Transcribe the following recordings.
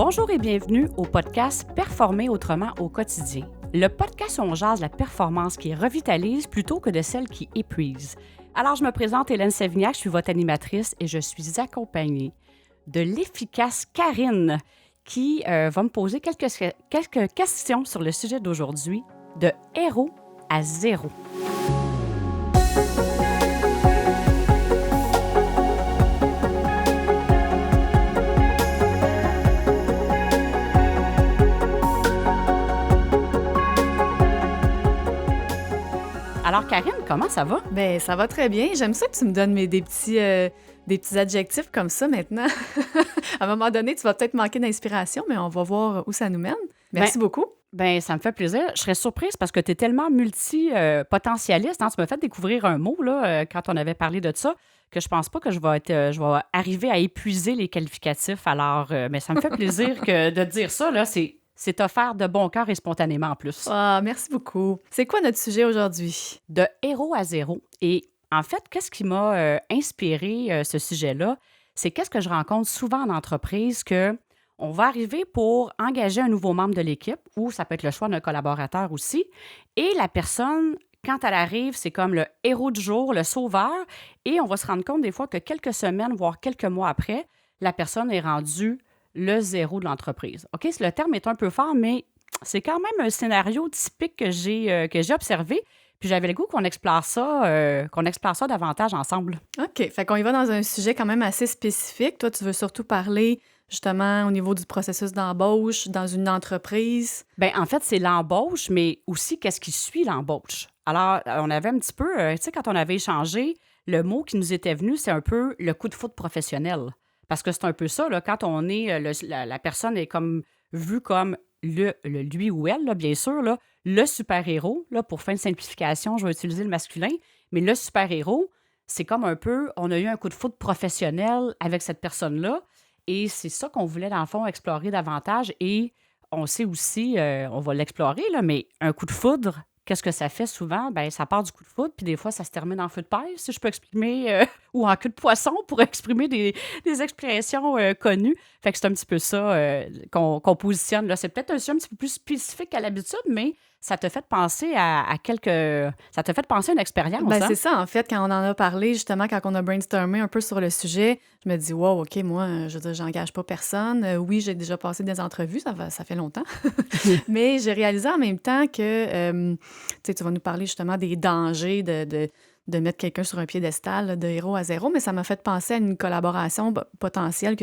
Bonjour et bienvenue au podcast Performer autrement au quotidien. Le podcast où on jase la performance qui revitalise plutôt que de celle qui épuise. Alors, je me présente Hélène Savignac, je suis votre animatrice et je suis accompagnée de l'efficace Karine qui va me poser quelques questions sur le sujet d'aujourd'hui, de héros à zéro. Alors, Karine, comment ça va? Bien, ça va très bien. J'aime ça que tu me donnes des petits adjectifs comme ça maintenant. À un moment donné, tu vas peut-être manquer d'inspiration, mais on va voir où ça nous mène. Merci beaucoup. Bien, ça me fait plaisir. Je serais surprise parce que tu es tellement multi-potentialiste. Tu m'as fait découvrir un mot là, quand on avait parlé de ça que je pense pas que je vais arriver à épuiser les qualificatifs. Alors, mais ça me fait plaisir de dire ça. Là, c'est offert de bon cœur et spontanément en plus. Ah, merci beaucoup. C'est quoi notre sujet aujourd'hui? De héros à zéro. Et en fait, qu'est-ce qui m'a inspiré ce sujet-là? C'est qu'est-ce que je rencontre souvent en entreprise que on va arriver pour engager un nouveau membre de l'équipe, ou ça peut être le choix d'un collaborateur aussi, et la personne, quand elle arrive, c'est comme le héros du jour, le sauveur, et on va se rendre compte des fois que quelques semaines, voire quelques mois après, la personne est rendue le zéro de l'entreprise. OK, le terme est un peu fort, mais c'est quand même un scénario typique que j'ai observé. Puis j'avais le goût qu'on explore ça davantage ensemble. OK, fait qu'on y va dans un sujet quand même assez spécifique. Toi, tu veux surtout parler justement au niveau du processus d'embauche dans une entreprise. Bien, en fait, c'est l'embauche, mais aussi qu'est-ce qui suit l'embauche. Alors, on avait un petit peu, tu sais, quand on avait échangé, le mot qui nous était venu, c'est un peu le coup de foudre professionnel. Parce que c'est un peu ça, là, quand on est, la personne est comme vue comme le lui ou elle, là, bien sûr, là, le super-héros, là, pour fin de simplification, je vais utiliser le masculin, mais le super-héros, c'est comme un peu, on a eu un coup de foudre professionnel avec cette personne-là, et c'est ça qu'on voulait, dans le fond, explorer davantage, et on sait aussi, on va l'explorer, là, mais un coup de foudre, qu'est-ce que ça fait souvent? Bien, ça part du coup de foudre, puis des fois, ça se termine en feu de paille, si je peux exprimer, ou en queue de poisson pour exprimer des expressions connues. Fait que c'est un petit peu ça qu'on positionne. Là. C'est peut-être un sujet un petit peu plus spécifique qu'à l'habitude, mais ça te fait penser ça te fait penser à une expérience. Bien, c'est ça, en fait, quand on en a parlé, justement, quand on a brainstormé un peu sur le sujet, je me dis, wow, OK, moi, je veux dire, j'engage pas personne. Oui, j'ai déjà passé des entrevues, ça fait longtemps. Mais j'ai réalisé en même temps que, tu sais, tu vas nous parler justement des dangers de mettre quelqu'un sur un piédestal, là, de héros à zéro, mais ça m'a fait penser à une collaboration potentielle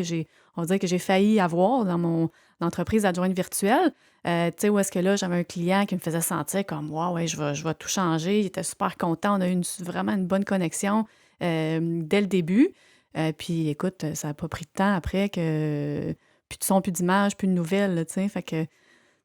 on va dire que j'ai failli avoir dans mon entreprise adjointe virtuelle. Tu sais, où est-ce que là, j'avais un client qui me faisait sentir comme, wow, ouais, je vais tout changer. Il était super content. On a eu vraiment une bonne connexion dès le début. Puis, écoute, ça n'a pas pris de temps après que plus de son, plus d'image, plus de nouvelles, tu sais. Fait que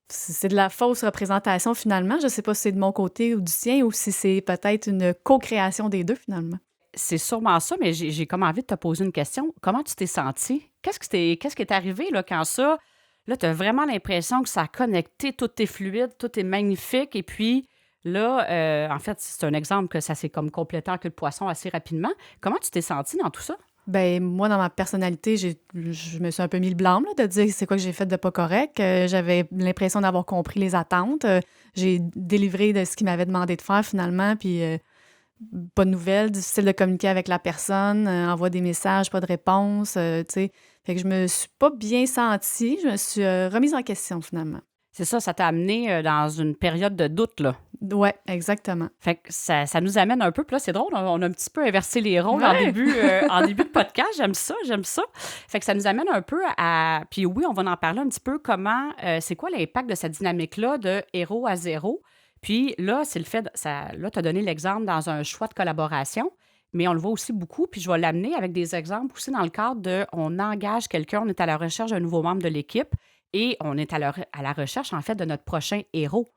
c'est de la fausse représentation, finalement. Je ne sais pas si c'est de mon côté ou du sien ou si c'est peut-être une co-création des deux, finalement. C'est sûrement ça, mais j'ai comme envie de te poser une question. Comment tu t'es sentie? Qu'est-ce qui est arrivé là, quand ça... Là, tu as vraiment l'impression que ça a connecté, tout est fluide, tout est magnifique. Et puis, là, en fait, c'est un exemple que ça s'est comme complété en queue de poisson assez rapidement. Comment tu t'es sentie dans tout ça? Ben moi, dans ma personnalité, je me suis un peu mis le blâme là, de dire c'est quoi que j'ai fait de pas correct. J'avais l'impression d'avoir compris les attentes. J'ai délivré de ce qu'il m'avait demandé de faire finalement, puis pas de nouvelles, difficile de communiquer avec la personne, envoie des messages, pas de réponse, tu sais. Fait que je me suis pas bien sentie, je me suis remise en question finalement. C'est ça t'a amené dans une période de doute, là. Ouais, exactement. Fait que ça nous amène un peu, puis là, c'est drôle, on a un petit peu inversé les rôles Ouais. en début de podcast, j'aime ça. Fait que ça nous amène un peu à... Puis oui, on va en parler un petit peu, comment, c'est quoi l'impact de cette dynamique-là de héros à zéro? Puis là, c'est le fait, là, tu as donné l'exemple dans un choix de collaboration, mais on le voit aussi beaucoup, puis je vais l'amener avec des exemples aussi dans le cadre de, on engage quelqu'un, on est à la recherche d'un nouveau membre de l'équipe, et on est à la recherche, en fait, de notre prochain héros.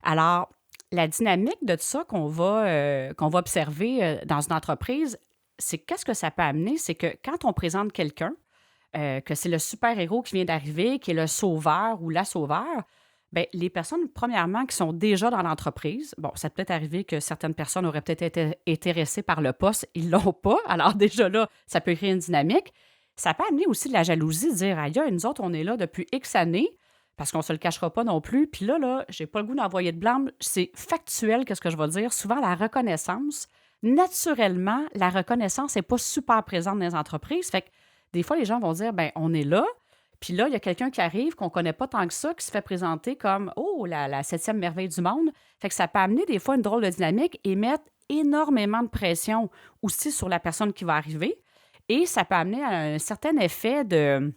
Alors, la dynamique de tout ça qu'on va observer dans une entreprise, c'est qu'est-ce que ça peut amener? C'est que quand on présente quelqu'un, que c'est le super-héros qui vient d'arriver, qui est le sauveur ou la sauveur, bien, les personnes, premièrement, qui sont déjà dans l'entreprise, bon, ça peut être arrivé que certaines personnes auraient peut-être été intéressées par le poste, ils ne l'ont pas. Alors déjà là, ça peut créer une dynamique. Ça peut amener aussi de la jalousie, de dire, aïe, nous autres, on est là depuis X années, parce qu'on se le cachera pas non plus. Puis là, j'ai pas le goût d'envoyer de blâme. C'est factuel, qu'est-ce que je vais dire. Souvent, la reconnaissance, naturellement, la reconnaissance n'est pas super présente dans les entreprises. Fait que des fois, les gens vont dire, ben on est là. Puis là, il y a quelqu'un qui arrive qu'on connaît pas tant que ça, qui se fait présenter comme, oh, la septième merveille du monde. Fait que ça peut amener des fois une drôle de dynamique et mettre énormément de pression aussi sur la personne qui va arriver. Et ça peut amener à un certain effet de...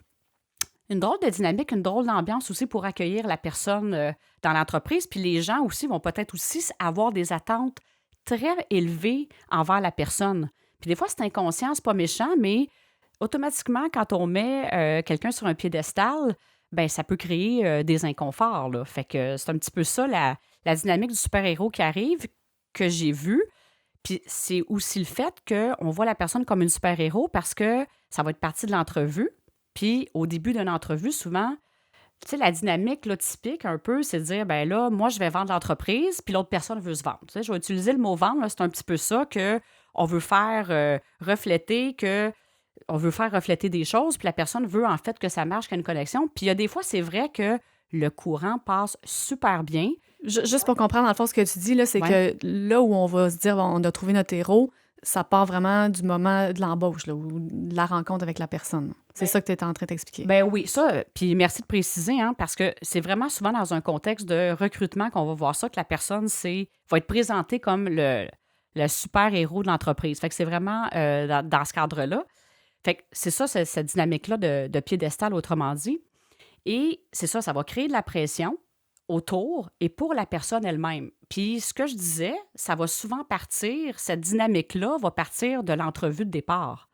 Une drôle de dynamique, une drôle d'ambiance aussi pour accueillir la personne dans l'entreprise. Puis les gens aussi vont peut-être aussi avoir des attentes très élevées envers la personne. Puis des fois, c'est inconscient, c'est pas méchant, mais automatiquement, quand on met quelqu'un sur un piédestal, ben ça peut créer des inconforts, là. Fait que c'est un petit peu ça, la dynamique du super-héros qui arrive, que j'ai vu. Puis c'est aussi le fait qu'on voit la personne comme une super-héros parce que ça va être partie de l'entrevue. Puis au début d'une entrevue, souvent, tu sais, la dynamique là, typique un peu, c'est de dire, ben là, moi, je vais vendre l'entreprise, puis l'autre personne veut se vendre. Tu sais, je vais utiliser le mot vendre, là, c'est un petit peu ça qu'on veut faire refléter, on veut faire refléter des choses, puis la personne veut en fait que ça marche, qu'il y ait une connexion. Puis il y a des fois, c'est vrai que le courant passe super bien. Juste pour comprendre, dans le fond, ce que tu dis, là, c'est Ouais. que là où on va se dire, bon, on a trouvé notre héros, ça part vraiment du moment de l'embauche, là, ou de la rencontre avec la personne. C'est ça que tu étais en train d'expliquer. Ben oui, ça, puis merci de préciser, hein, parce que c'est vraiment souvent dans un contexte de recrutement qu'on va voir ça, que la personne va être présentée comme le super-héros de l'entreprise. Fait que c'est vraiment dans ce cadre-là. Fait que c'est ça, cette dynamique-là de piédestal, autrement dit. Et c'est ça, ça va créer de la pression autour et pour la personne elle-même. Puis ce que je disais, ça va souvent partir, cette dynamique-là va partir de l'entrevue de départ.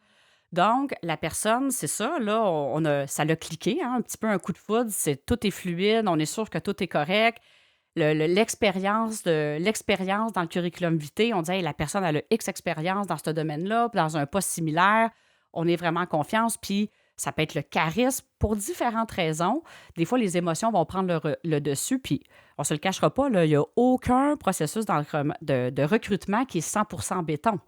Donc, la personne, c'est ça, là, ça l'a cliqué, hein, un petit peu un coup de foudre, tout est fluide, on est sûr que tout est correct. L'expérience dans le curriculum vitae, on dit, hey, la personne a le X expérience dans ce domaine-là, puis dans un poste similaire, on est vraiment en confiance, puis ça peut être le charisme pour différentes raisons. Des fois, les émotions vont prendre le dessus, puis on se le cachera pas, là, il n'y a aucun processus de recrutement qui est 100% béton.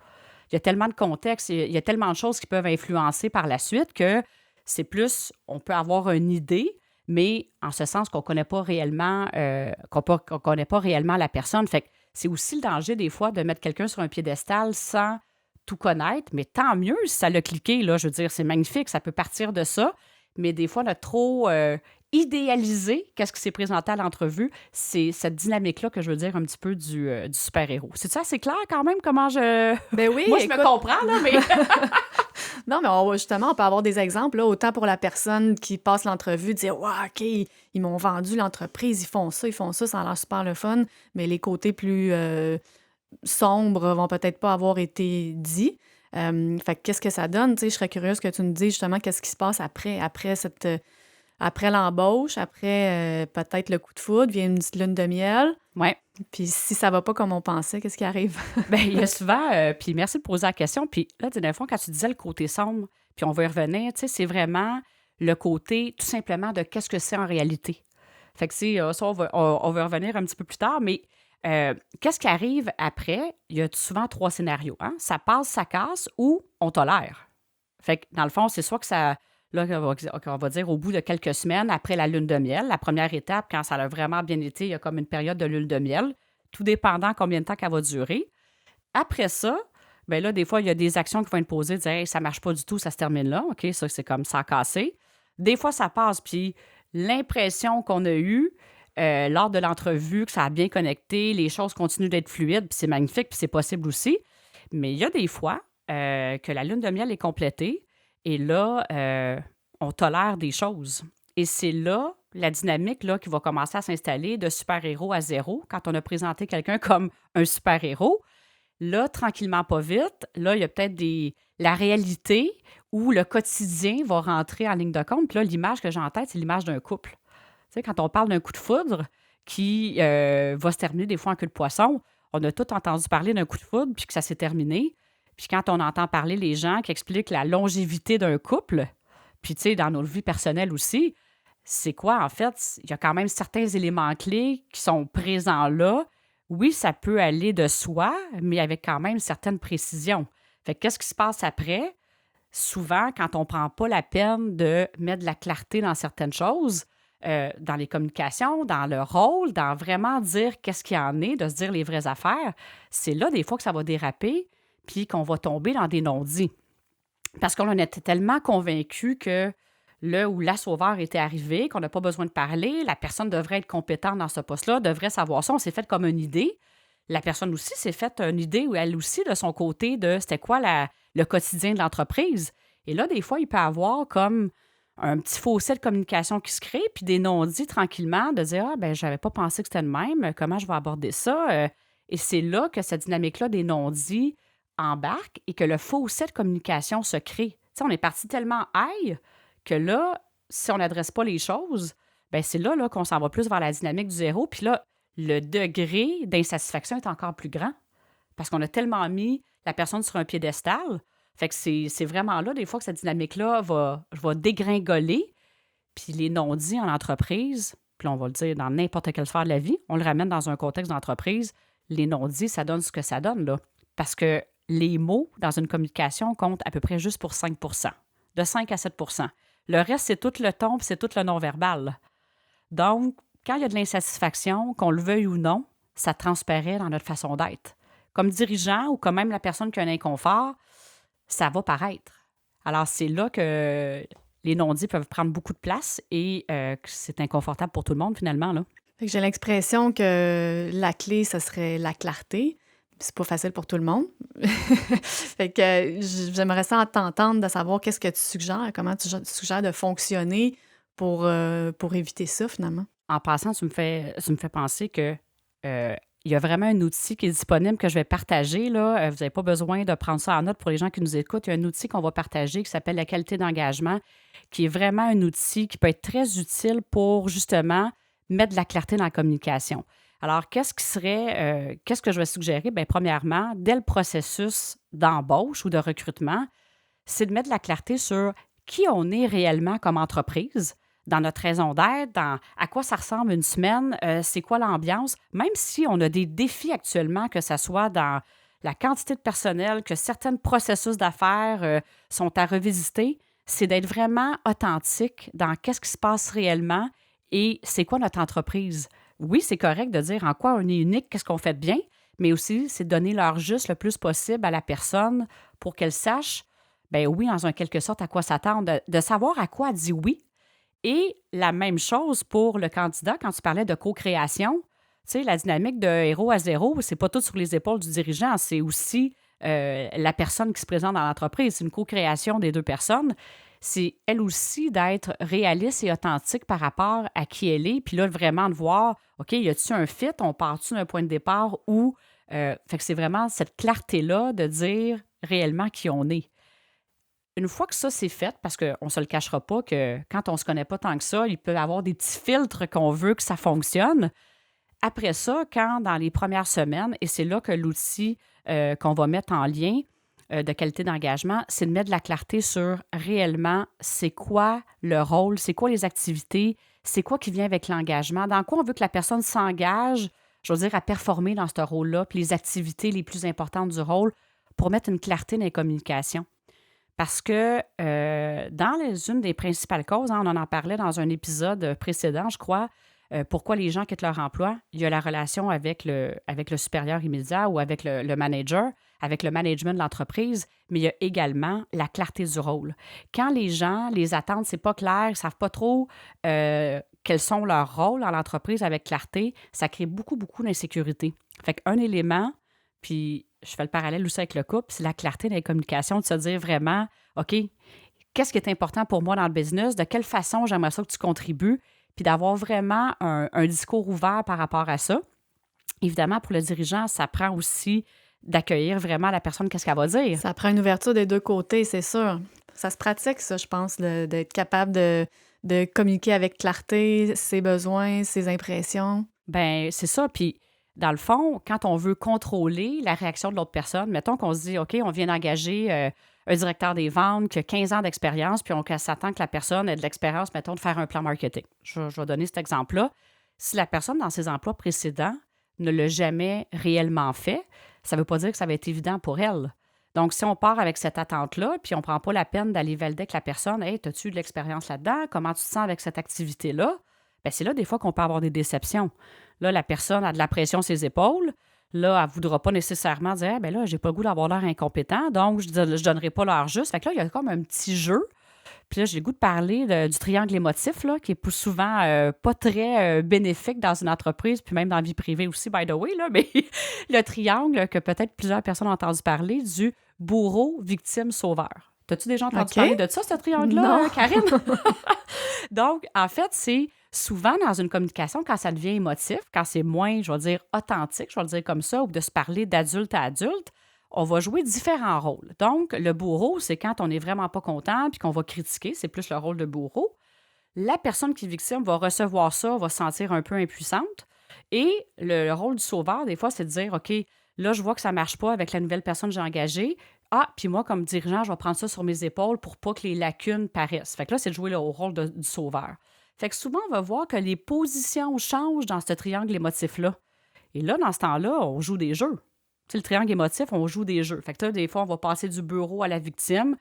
Il y a tellement de contextes, il y a tellement de choses qui peuvent influencer par la suite que c'est plus, on peut avoir une idée, mais en ce sens qu'on ne connaît pas réellement, qu'on connaît pas réellement la personne. Fait que c'est aussi le danger des fois de mettre quelqu'un sur un piédestal sans tout connaître, mais tant mieux si ça l'a cliqué, là, je veux dire, c'est magnifique, ça peut partir de ça, mais des fois, on a trop idéalisé qu'est-ce qui s'est présenté à l'entrevue, c'est cette dynamique-là que je veux dire un petit peu du super-héros. C'est ça, c'est clair quand même comment je... Ben oui, Moi, je écoute, me comprends, là, mais... non, mais justement, on peut avoir des exemples, là, autant pour la personne qui passe l'entrevue, dire, wow, OK, ils m'ont vendu l'entreprise, ils font ça, ça a l'air super le fun, mais les côtés plus sombres vont peut-être pas avoir été dits. Fait que qu'est-ce que ça donne? Tu sais, je serais curieuse que tu nous dises justement qu'est-ce qui se passe après l'embauche, après peut-être le coup de foudre, vient une petite lune de miel. Ouais. Puis si ça va pas comme on pensait, qu'est-ce qui arrive? Bien, il y a souvent, puis merci de poser la question, puis là, dans le fond, quand tu disais le côté sombre, puis on va y revenir, tu sais, c'est vraiment le côté, tout simplement, de qu'est-ce que c'est en réalité. Fait que c'est, ça, on va y revenir un petit peu plus tard, mais qu'est-ce qui arrive après? Il y a souvent 3 scénarios, hein? Ça passe, ça casse, ou on tolère. Fait que, dans le fond, c'est soit que ça, là, on va dire au bout de quelques semaines, après la lune de miel, la première étape, quand ça a vraiment bien été, il y a comme une période de lune de miel, tout dépendant combien de temps qu'elle va durer. Après ça, bien là, des fois, il y a des actions qui vont être posées, dire hey, ça marche pas du tout, ça se termine là. OK, ça, c'est comme ça a cassé. Des fois, ça passe, puis l'impression qu'on a eue lors de l'entrevue, que ça a bien connecté, les choses continuent d'être fluides, puis c'est magnifique, puis c'est possible aussi. Mais il y a des fois que la lune de miel est complétée, et là, on tolère des choses. Et c'est là la dynamique là, qui va commencer à s'installer de super-héros à zéro, quand on a présenté quelqu'un comme un super-héros. Là, tranquillement, pas vite, là, il y a peut-être la réalité où le quotidien va rentrer en ligne de compte. Puis là, l'image que j'ai en tête, c'est l'image d'un couple. Tu sais, quand on parle d'un coup de foudre qui va se terminer des fois en queue de poisson, on a tous entendu parler d'un coup de foudre puis que ça s'est terminé. Puis quand on entend parler les gens qui expliquent la longévité d'un couple, puis tu sais, dans notre vie personnelle aussi, c'est quoi, en fait? Il y a quand même certains éléments clés qui sont présents là. Oui, ça peut aller de soi, mais avec quand même certaines précisions. Fait que qu'est-ce qui se passe après? souvent, quand on ne prend pas la peine de mettre de la clarté dans certaines choses, dans les communications, dans le rôle, dans vraiment dire qu'est-ce qu'il y en est, de se dire les vraies affaires, c'est là, des fois, que ça va déraper puis qu'on va tomber dans des non-dits. Parce qu'on en était tellement convaincus que le ou la sauveur était arrivé, qu'on n'a pas besoin de parler, la personne devrait être compétente dans ce poste-là, devrait savoir ça. On s'est fait comme une idée. La personne aussi s'est faite une idée, ou elle aussi, de son côté, de c'était quoi le quotidien de l'entreprise. Et là, des fois, il peut y avoir comme un petit fossé de communication qui se crée, puis des non-dits tranquillement, de dire « Ah, ben j'avais pas pensé que c'était le même, comment je vais aborder ça? Et c'est là que cette dynamique-là des non-dits embarque et que le fossé de communication se crée. Tu sais, on est parti tellement high que là, si on n'adresse pas les choses, ben c'est là qu'on s'en va plus vers la dynamique du zéro. Puis là, le degré d'insatisfaction est encore plus grand parce qu'on a tellement mis la personne sur un piédestal. Fait que c'est vraiment là, des fois, que cette dynamique-là va dégringoler. Puis les non-dits en entreprise, puis là, on va le dire dans n'importe quelle sphère de la vie, on le ramène dans un contexte d'entreprise, les non-dits, ça donne ce que ça donne, là. Parce que les mots dans une communication comptent à peu près juste pour 5 de 5 à 7 Le reste, c'est tout le ton, puis c'est tout le non-verbal. Donc, quand il y a de l'insatisfaction, qu'on le veuille ou non, ça transparaît dans notre façon d'être. Comme dirigeant ou comme même la personne qui a un inconfort, ça va paraître. Alors, c'est là que les non-dits peuvent prendre beaucoup de place et que c'est inconfortable pour tout le monde, finalement, là. Fait que j'ai l'impression que la clé, ce serait la clarté. C'est pas facile pour tout le monde. Fait que j'aimerais ça t'entendre de savoir qu'est-ce que tu suggères, comment tu suggères de fonctionner pour éviter ça, finalement. En passant, tu me fais penser que il y a vraiment un outil qui est disponible que je vais partager, là. Vous n'avez pas besoin de prendre ça en note pour les gens qui nous écoutent. Il y a un outil qu'on va partager qui s'appelle la qualité d'engagement, qui est vraiment un outil qui peut être très utile pour, justement, mettre de la clarté dans la communication. Alors, qu'est-ce que je vais suggérer? Bien, premièrement, dès le processus d'embauche ou de recrutement, c'est de mettre de la clarté sur qui on est réellement comme entreprise, dans notre raison d'être, dans à quoi ça ressemble une semaine, c'est quoi l'ambiance, même si on a des défis actuellement, que ce soit dans la quantité de personnel, que certains processus d'affaires sont à revisiter, c'est d'être vraiment authentique dans qu'est-ce qui se passe réellement et c'est quoi notre entreprise. Oui, c'est correct de dire en quoi on est unique, qu'est-ce qu'on fait de bien, mais aussi, c'est de donner l'heure juste le plus possible à la personne pour qu'elle sache, ben oui, en quelque sorte, à quoi s'attendre, de savoir à quoi elle dit oui. Et la même chose pour le candidat, quand tu parlais de co-création, tu sais, la dynamique de héros à zéro, c'est pas tout sur les épaules du dirigeant, c'est aussi la personne qui se présente dans l'entreprise. C'est une co-création des deux personnes. C'est elle aussi d'être réaliste et authentique par rapport à qui elle est. Puis là, vraiment de voir, OK, y a-t-il un fit? On part-tu d'un point de départ où... fait que c'est vraiment cette clarté-là de dire réellement qui on est. Une fois que ça, c'est fait, parce qu'on ne se le cachera pas que quand on ne se connaît pas tant que ça, il peut y avoir des petits filtres qu'on veut que ça fonctionne. Après ça, quand dans les premières semaines, et c'est là que l'outil qu'on va mettre en lien de qualité d'engagement, c'est de mettre de la clarté sur réellement c'est quoi le rôle, c'est quoi les activités, c'est quoi qui vient avec l'engagement, dans quoi on veut que la personne s'engage, je veux dire, à performer dans ce rôle-là, puis les activités les plus importantes du rôle pour mettre une clarté dans les communications. Parce que une des principales causes, on en parlait dans un épisode précédent, je crois, pourquoi les gens quittent leur emploi, il y a la relation avec le supérieur immédiat ou avec le manager, avec le management de l'entreprise, mais il y a également la clarté du rôle. Quand les gens, les attentes, c'est pas clair, ils ne savent pas trop quels sont leurs rôles dans l'entreprise avec clarté, ça crée beaucoup, beaucoup d'insécurité. Fait qu'un élément, puis je fais le parallèle aussi avec le couple, c'est la clarté dans les communications, de se dire vraiment, OK, qu'est-ce qui est important pour moi dans le business, de quelle façon j'aimerais ça que tu contribues, puis d'avoir vraiment un discours ouvert par rapport à ça. Évidemment, pour le dirigeant, ça prend aussi d'accueillir vraiment la personne, qu'est-ce qu'elle va dire. Ça prend une ouverture des deux côtés, c'est sûr. Ça se pratique, ça, je pense, d'être capable de communiquer avec clarté ses besoins, ses impressions. Bien, c'est ça. Puis, dans le fond, quand on veut contrôler la réaction de l'autre personne, mettons qu'on se dit, OK, on vient d'engager un directeur des ventes qui a 15 ans d'expérience, puis on s'attend que la personne ait de l'expérience, mettons, de faire un plan marketing. Je vais donner cet exemple-là. Si la personne, dans ses emplois précédents, ne l'a jamais réellement fait, ça ne veut pas dire que ça va être évident pour elle. Donc, si on part avec cette attente-là, puis on ne prend pas la peine d'aller valider avec la personne, « Hey, as-tu eu de l'expérience là-dedans? Comment tu te sens avec cette activité-là? » Bien, c'est là des fois qu'on peut avoir des déceptions. Là, la personne a de la pression sur ses épaules. Là, elle ne voudra pas nécessairement dire, « Bien là, j'ai pas le goût d'avoir l'air incompétent, donc je ne donnerai pas l'heure juste. » Fait que là, il y a comme un petit jeu. Puis là, j'ai le goût de parler du triangle émotif, là, qui est souvent pas très bénéfique dans une entreprise, puis même dans la vie privée aussi, by the way, là, mais le triangle que peut-être plusieurs personnes ont entendu parler du bourreau, victime, sauveur. T'as-tu déjà entendu parler de ça, ce triangle-là, Non. Karine? Donc, en fait, c'est souvent dans une communication, quand ça devient émotif, quand c'est moins, je vais dire, authentique, je vais le dire comme ça, ou de se parler d'adulte à adulte, on va jouer différents rôles. Donc, le bourreau, c'est quand on n'est vraiment pas content puis qu'on va critiquer, c'est plus le rôle de bourreau. La personne qui est victime va recevoir ça, va se sentir un peu impuissante. Et le rôle du sauveur, des fois, c'est de dire, OK, là, je vois que ça ne marche pas avec la nouvelle personne que j'ai engagée. Ah, puis moi, comme dirigeant, je vais prendre ça sur mes épaules pour pas que les lacunes paraissent. Fait que là, c'est de jouer au rôle du sauveur. Fait que souvent, on va voir que les positions changent dans ce triangle émotif-là. Et là, dans ce temps-là, on joue des jeux. Tu sais, le triangle émotif, on joue des jeux. Fait que là, des fois, on va passer du bureau à la victime.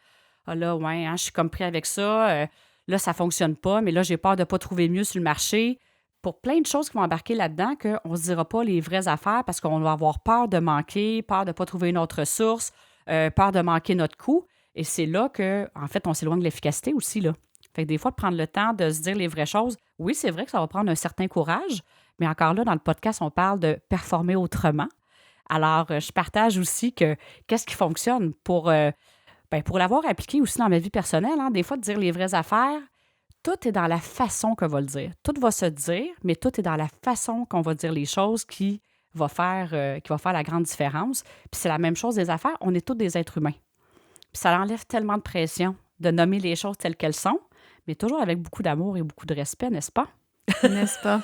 Ah là, ouais, hein, je suis comme pris avec ça. Là, ça fonctionne pas, mais là, j'ai peur de ne pas trouver mieux sur le marché. Pour plein de choses qui vont embarquer là-dedans, qu'on ne se dira pas les vraies affaires parce qu'on va avoir peur de manquer, peur de ne pas trouver une autre source, peur de manquer notre coût. Et c'est là que, en fait, on s'éloigne de l'efficacité aussi, là. Fait que des fois, de prendre le temps de se dire les vraies choses, oui, c'est vrai que ça va prendre un certain courage, mais encore là, dans le podcast, on parle de performer autrement. Alors, je partage aussi que qu'est-ce qui fonctionne pour l'avoir appliqué aussi dans ma vie personnelle, hein, des fois, de dire les vraies affaires, tout est dans la façon qu'on va le dire. Tout va se dire, mais tout est dans la façon qu'on va dire les choses qui va faire la grande différence. Puis c'est la même chose des affaires, on est tous des êtres humains. Puis ça enlève tellement de pression de nommer les choses telles qu'elles sont, mais toujours avec beaucoup d'amour et beaucoup de respect, n'est-ce pas? N'est-ce pas?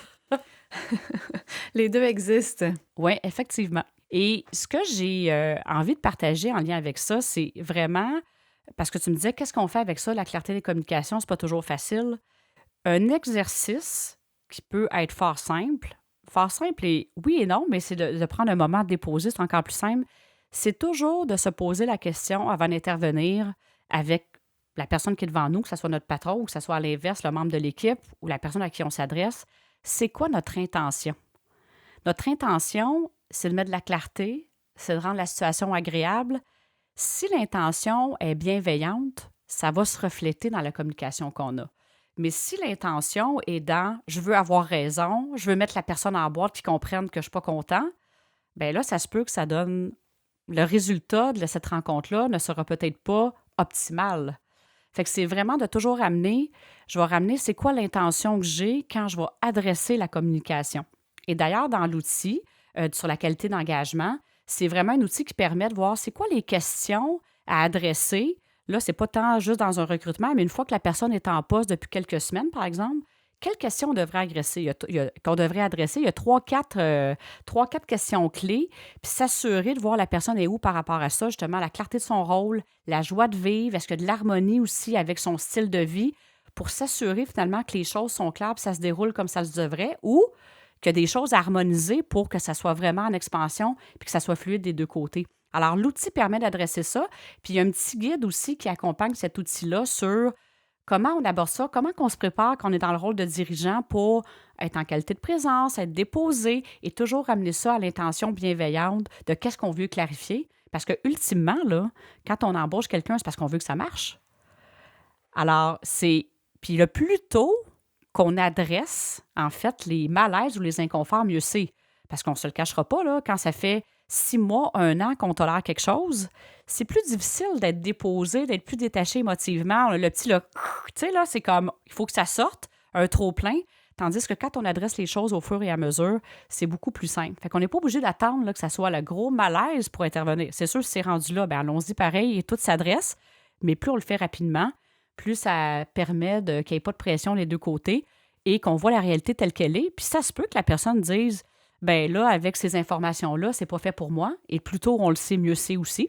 Les deux existent. Oui, effectivement. Et ce que j'ai envie de partager en lien avec ça, c'est vraiment, parce que tu me disais, qu'est-ce qu'on fait avec ça, la clarté des communications, c'est pas toujours facile. Un exercice qui peut être fort simple et oui et non, mais c'est de prendre un moment de déposer, c'est encore plus simple. C'est toujours de se poser la question avant d'intervenir avec la personne qui est devant nous, que ce soit notre patron ou que ce soit à l'inverse, le membre de l'équipe ou la personne à qui on s'adresse. C'est quoi notre intention? Notre intention, c'est de mettre de la clarté, c'est de rendre la situation agréable. Si l'intention est bienveillante, ça va se refléter dans la communication qu'on a. Mais si l'intention est dans « je veux avoir raison, je veux mettre la personne en boîte qui comprenne que je ne suis pas content », bien là, ça se peut que ça donne... Le résultat de cette rencontre-là ne sera peut-être pas optimal. Fait que c'est vraiment de toujours je vais ramener c'est quoi l'intention que j'ai quand je vais adresser la communication. Et d'ailleurs, dans l'outil sur la qualité d'engagement, c'est vraiment un outil qui permet de voir c'est quoi les questions à adresser. Là, c'est pas tant juste dans un recrutement, mais une fois que la personne est en poste depuis quelques semaines, par exemple, quelles questions on devrait adresser? Qu'on devrait adresser? Il y a 3-4 questions clés, puis s'assurer de voir la personne est où par rapport à ça, justement, la clarté de son rôle, la joie de vivre, est-ce qu'il y a de l'harmonie aussi avec son style de vie, pour s'assurer finalement que les choses sont claires, puis ça se déroule comme ça se devrait, ou qu'il y a des choses à harmoniser pour que ça soit vraiment en expansion, puis que ça soit fluide des deux côtés. Alors, l'outil permet d'adresser ça, puis il y a un petit guide aussi qui accompagne cet outil-là sur comment on aborde ça, comment on se prépare quand on est dans le rôle de dirigeant pour être en qualité de présence, être déposé et toujours ramener ça à l'intention bienveillante de qu'est-ce qu'on veut clarifier. Parce que ultimement, là, quand on embauche quelqu'un, c'est parce qu'on veut que ça marche. Alors, puis le plus tôt qu'on adresse, en fait, les malaises ou les inconforts, mieux c'est. Parce qu'on ne se le cachera pas, là, quand ça fait 6 mois, 1 an qu'on tolère quelque chose, c'est plus difficile d'être déposé, d'être plus détaché émotivement. Le petit, là, tu sais, là, c'est comme, il faut que ça sorte, un trop-plein. Tandis que quand on adresse les choses au fur et à mesure, c'est beaucoup plus simple. Fait qu'on n'est pas obligé d'attendre là, que ça soit le gros malaise pour intervenir. C'est sûr, si c'est rendu là, bien, allons-y pareil et tout s'adresse. Mais plus on le fait rapidement, plus ça permet qu'il n'y ait pas de pression des deux côtés et qu'on voit la réalité telle qu'elle est. Puis ça se peut que la personne dise, bien là, avec ces informations-là, c'est pas fait pour moi. Et plus tôt on le sait, mieux c'est aussi.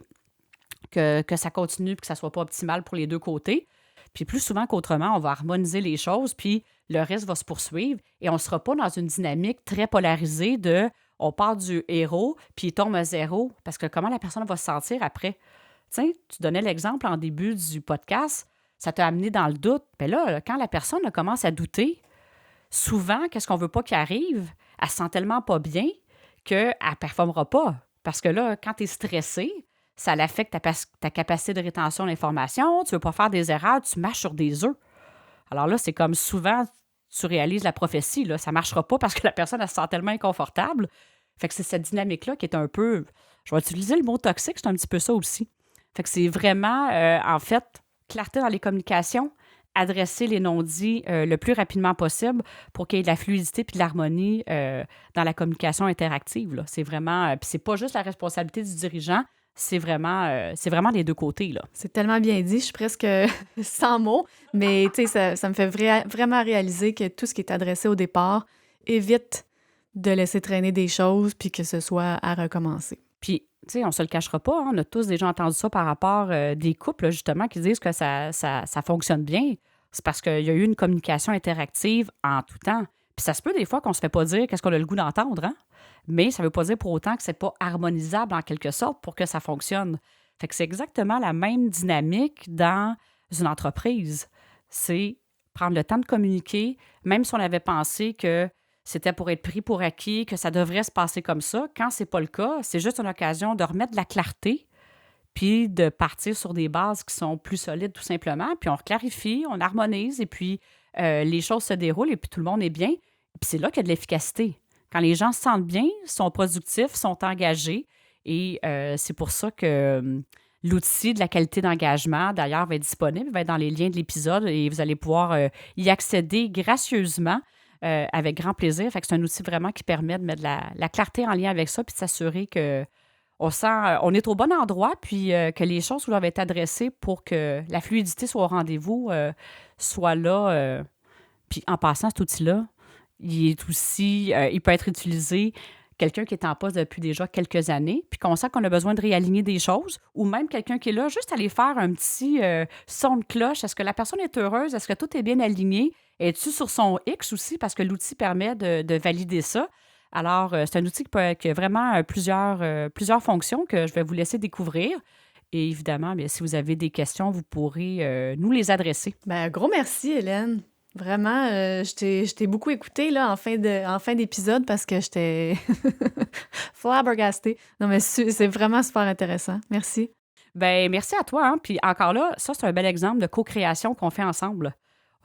Que ça continue et que ça soit pas optimal pour les deux côtés. Puis plus souvent qu'autrement, on va harmoniser les choses, puis le reste va se poursuivre et on ne sera pas dans une dynamique très polarisée de on part du héros, puis il tombe à zéro. Parce que comment la personne va se sentir après? Tu sais, tu donnais l'exemple en début du podcast, ça t'a amené dans le doute. Bien là, quand la personne commence à douter, souvent, qu'est-ce qu'on veut pas qu'il arrive? Elle se sent tellement pas bien qu'elle ne performera pas. Parce que là, quand tu es stressé, ça l'affecte ta capacité de rétention de l'information, tu ne veux pas faire des erreurs, tu marches sur des œufs. Alors là, c'est comme souvent, tu réalises la prophétie, là, ça ne marchera pas parce que la personne, elle se sent tellement inconfortable. Fait que c'est cette dynamique-là qui est un peu, je vais utiliser le mot toxique, c'est un petit peu ça aussi. Fait que c'est vraiment, en fait, clarté dans les communications, adresser les non-dits le plus rapidement possible pour qu'il y ait de la fluidité puis de l'harmonie dans la communication interactive, là. C'est vraiment, puis c'est pas juste la responsabilité du dirigeant, c'est vraiment des deux côtés, là. C'est tellement bien dit, je suis presque sans mots, mais tu sais, ça me fait vraiment réaliser que tout ce qui est adressé au départ évite de laisser traîner des choses puis que ce soit à recommencer. Puis, tu sais, on se le cachera pas, hein, on a tous déjà entendu ça par rapport des couples, là, justement, qui disent que ça fonctionne bien. C'est parce qu'il y a eu une communication interactive en tout temps. Puis ça se peut des fois qu'on se fait pas dire qu'est-ce qu'on a le goût d'entendre, hein? Mais ça veut pas dire pour autant que c'est pas harmonisable en quelque sorte pour que ça fonctionne. Fait que c'est exactement la même dynamique dans une entreprise. C'est prendre le temps de communiquer, même si on avait pensé que c'était pour être pris pour acquis, que ça devrait se passer comme ça. Quand c'est pas le cas, c'est juste une occasion de remettre de la clarté puis de partir sur des bases qui sont plus solides tout simplement. Puis on clarifie, on harmonise et puis les choses se déroulent et puis tout le monde est bien. Puis c'est là qu'il y a de l'efficacité. Quand les gens se sentent bien, sont productifs, sont engagés et c'est pour ça que l'outil de la qualité d'engagement, d'ailleurs, va être disponible, va être dans les liens de l'épisode et vous allez pouvoir y accéder gracieusement avec grand plaisir. Fait que c'est un outil vraiment qui permet de mettre la clarté en lien avec ça puis de s'assurer que on est au bon endroit, puis que les choses doivent être adressées pour que la fluidité soit au rendez-vous, soit là. Puis en passant, cet outil-là, il peut être utilisé quelqu'un qui est en poste depuis déjà quelques années, puis qu'on sent qu'on a besoin de réaligner des choses, ou même quelqu'un qui est là, juste aller faire un petit son de cloche. Est-ce que la personne est heureuse? Est-ce que tout est bien aligné? Es-tu sur son X aussi? Parce que l'outil permet de valider ça. Alors, c'est un outil qui a vraiment plusieurs fonctions que je vais vous laisser découvrir. Et évidemment, bien, si vous avez des questions, vous pourrez nous les adresser. Ben, gros merci, Hélène. Vraiment, je t'ai beaucoup écouté là, en fin d'épisode parce que j'étais flabbergastée. Non, mais c'est vraiment super intéressant. Merci. Ben merci à toi. Hein. Puis encore là, ça, c'est un bel exemple de co-création qu'on fait ensemble.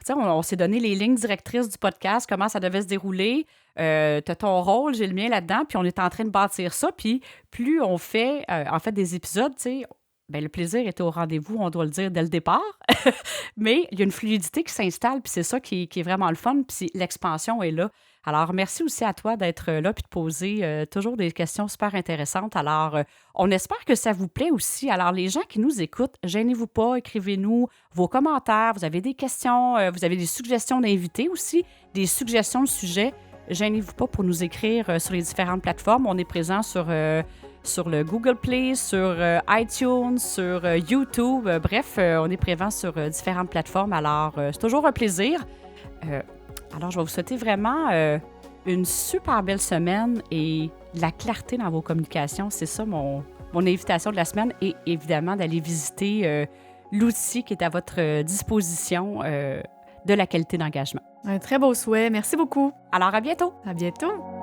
Tu sais, on s'est donné les lignes directrices du podcast, comment ça devait se dérouler. Tu as ton rôle, j'ai le mien là-dedans, puis on est en train de bâtir ça. Puis plus on fait, en fait, des épisodes, tu sais, ben, le plaisir était au rendez-vous, on doit le dire dès le départ. Mais il y a une fluidité qui s'installe, puis c'est ça qui est vraiment le fun, puis l'expansion est là. Alors, merci aussi à toi d'être là puis de poser toujours des questions super intéressantes. Alors, on espère que ça vous plaît aussi. Alors, les gens qui nous écoutent, gênez-vous pas, écrivez-nous vos commentaires. Vous avez des questions, vous avez des suggestions d'invités aussi, des suggestions de sujets. Gênez-vous pas pour nous écrire sur les différentes plateformes. On est présent sur le Google Play, sur iTunes, sur YouTube. Bref, on est présent sur différentes plateformes. Alors, c'est toujours un plaisir. Alors, je vais vous souhaiter vraiment une super belle semaine et de la clarté dans vos communications. C'est ça mon invitation de la semaine et évidemment d'aller visiter l'outil qui est à votre disposition de la qualité d'engagement. Un très beau souhait. Merci beaucoup. Alors, à bientôt. À bientôt.